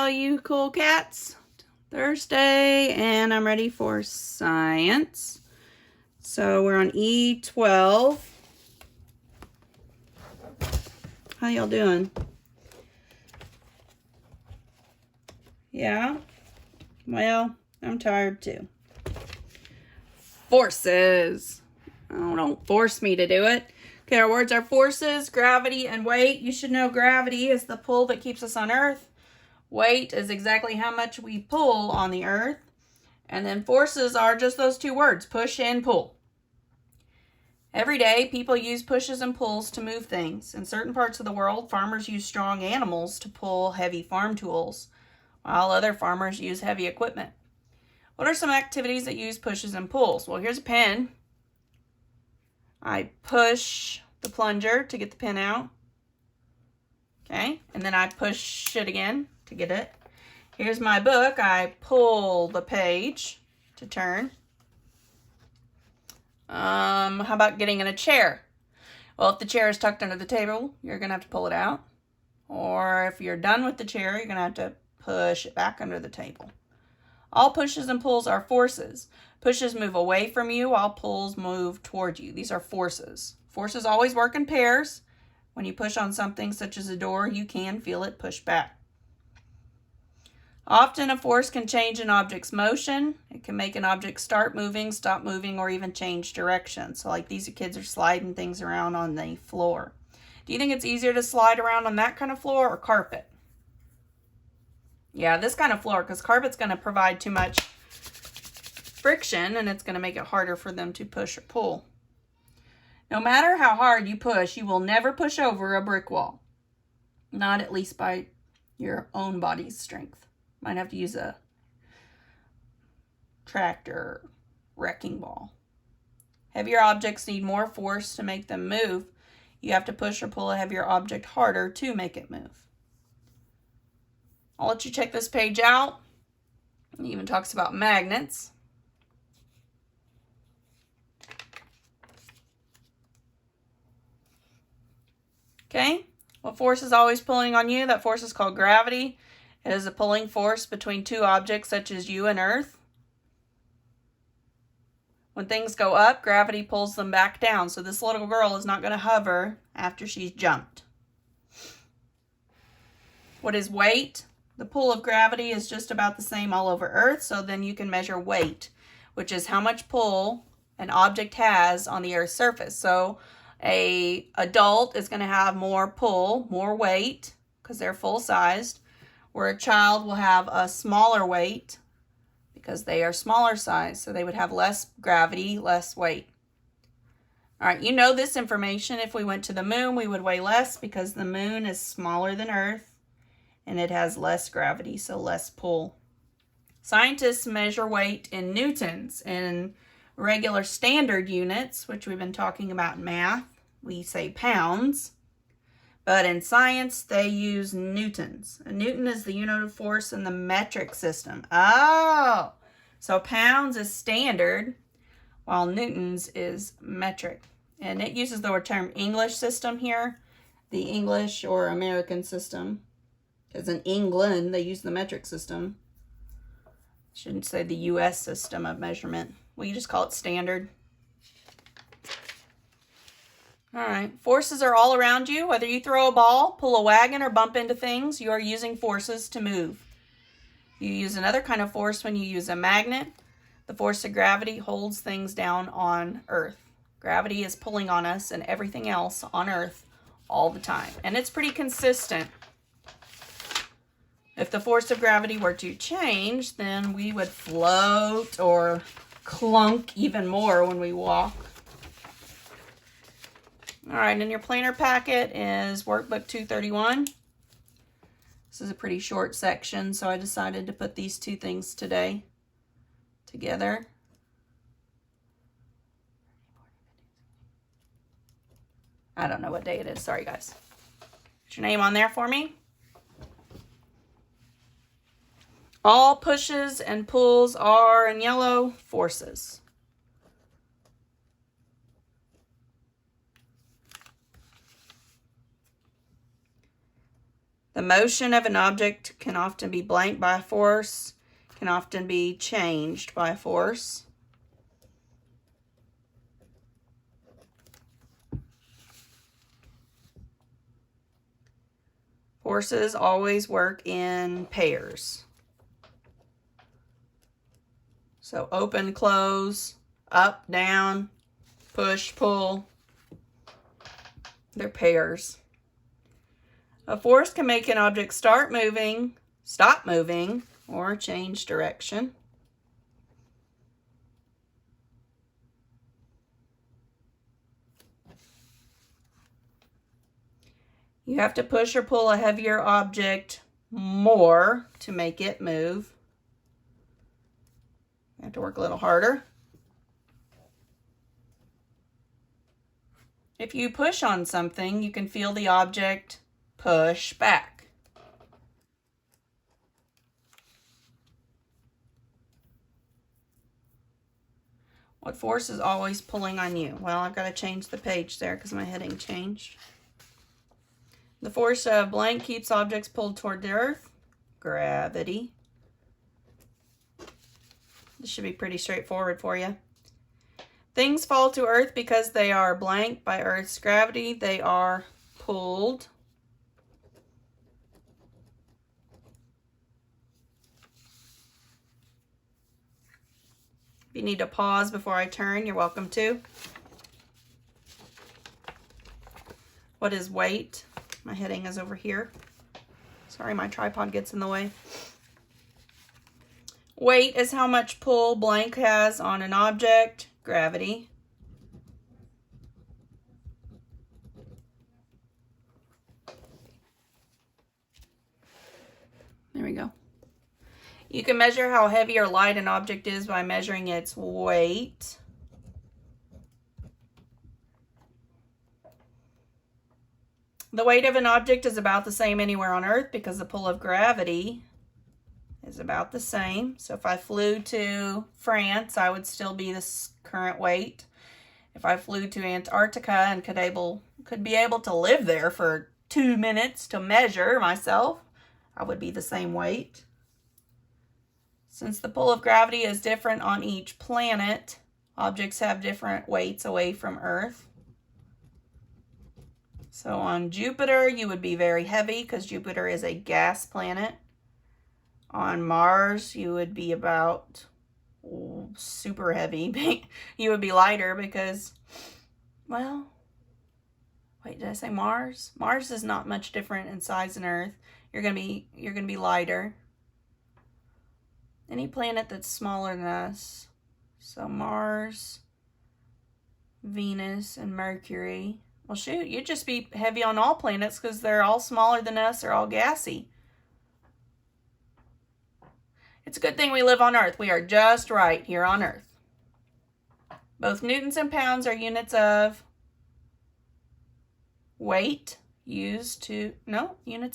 all you cool cats. Thursday, and I'm ready for science. So we're on E12. How y'all doing? Yeah? Well, I'm tired too. Forces. Oh, don't force me to do it. Okay, our words are forces, gravity, and weight. You should know gravity is the pull that keeps us on Earth. Weight is exactly how much we pull on the Earth. And then forces are just those two words, push and pull. Every day, people use pushes and pulls to move things. In certain parts of the world, farmers use strong animals to pull heavy farm tools, while other farmers use heavy equipment. What are some activities that use pushes and pulls? Well, here's a pen. I push the plunger to get the pen out. Okay, and then I push it again to get it. Here's my book. I pull the page to turn. How about getting in a chair? Well, if the chair is tucked under the table, you're going to have to pull it out. Or if you're done with the chair, you're going to have to push it back under the table. All pushes and pulls are forces. Pushes move away from you, while pulls move toward you. These are forces. Forces always work in pairs. When you push on something such as a door, you can feel it push back. Often a force can change an object's motion. It can make an object start moving, stop moving, or even change direction. So like these kids are sliding things around on the floor. Do you think it's easier to slide around on that kind of floor or carpet? Yeah, this kind of floor, because carpet's going to provide too much friction and it's going to make it harder for them to push or pull. No matter how hard you push, you will never push over a brick wall. Not at least by your own body's strength. Might have to use a tractor wrecking ball. Heavier objects need more force to make them move. You have to push or pull a heavier object harder to make it move. I'll let you check this page out. It even talks about magnets. Okay, what force is always pulling on you? That force is called gravity. It is a pulling force between two objects such as you and Earth. When things go up, gravity pulls them back down. So this little girl is not going to hover after she's jumped. What is weight? The pull of gravity is just about the same all over Earth. So then you can measure weight, which is how much pull an object has on the Earth's surface. So an adult is going to have more pull, more weight, because they're full-sized, where a child will have a smaller weight because they are smaller size. So they would have less gravity, less weight. All right, you know this information. If we went to the moon, we would weigh less because the moon is smaller than Earth and it has less gravity, so less pull. Scientists measure weight in newtons. In regular standard units, which we've been talking about in math, we say pounds. But in science, they use newtons. A newton is the unit of force in the metric system. Oh, so pounds is standard, while newtons is metric. And it uses the term English system here, the English or American system. Because in England, they use the metric system. Shouldn't say the U.S. system of measurement. We just call it standard. All right, forces are all around you. Whether you throw a ball, pull a wagon, or bump into things, you are using forces to move. You use another kind of force when you use a magnet. The force of gravity holds things down on Earth. Gravity is pulling on us and everything else on Earth all the time. And it's pretty consistent. If the force of gravity were to change, then we would float or clunk even more when we walk. All right, in your planner packet is workbook 231. This is a pretty short section, so I decided to put these two things today together. I don't know what day it is. Sorry, guys. Put your name on there for me. All pushes and pulls are, in yellow, forces. The motion of an object can often be blank by force, can often be changed by force. Forces always work in pairs. So open, close, up, down, push, pull. They're pairs. A force can make an object start moving, stop moving, or change direction. You have to push or pull a heavier object more to make it move. You have to work a little harder. If you push on something, you can feel the object push back. What force is always pulling on you? Well, I've got to change the page there because my heading changed. The force of blank keeps objects pulled toward the earth. Gravity. This should be pretty straightforward for you. Things fall to earth because they are blank by Earth's gravity. They are pulled. If you need to pause before I turn, you're welcome to. What is weight? My heading is over here. Sorry, my tripod gets in the way. Weight is how much pull blank has on an object. Gravity. There we go. You can measure how heavy or light an object is by measuring its weight. The weight of an object is about the same anywhere on Earth because the pull of gravity is about the same. So if I flew to France, I would still be this current weight. If I flew to Antarctica and could be able to live there for 2 minutes to measure myself, I would be the same weight. Since the pull of gravity is different on each planet, objects have different weights away from Earth. So on Jupiter, you would be very heavy because Jupiter is a gas planet. On Mars, you would be about super heavy. You would be lighter because, well, wait, did I say Mars? Mars is not much different in size than Earth. You're gonna be lighter. Any planet that's smaller than us. So Mars, Venus, and Mercury. Well, shoot, you'd just be heavy on all planets because they're all smaller than us. They're all gassy. It's a good thing we live on Earth. We are just right here on Earth. Both newtons and pounds are units of weight units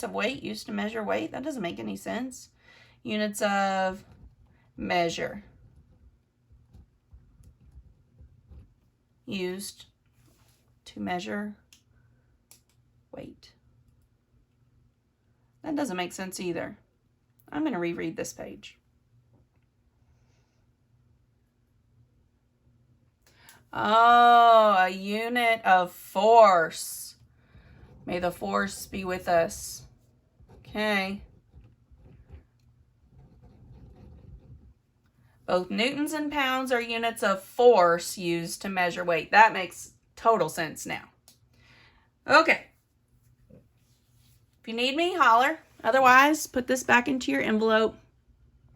of weight used to measure weight. That doesn't make any sense. Units of measure used to measure weight. That doesn't make sense either. I'm going to reread this page. Oh, a unit of force. May the force be with us. Okay. Both newtons and pounds are units of force used to measure weight. That makes total sense now. Okay. If you need me, holler. Otherwise, put this back into your envelope.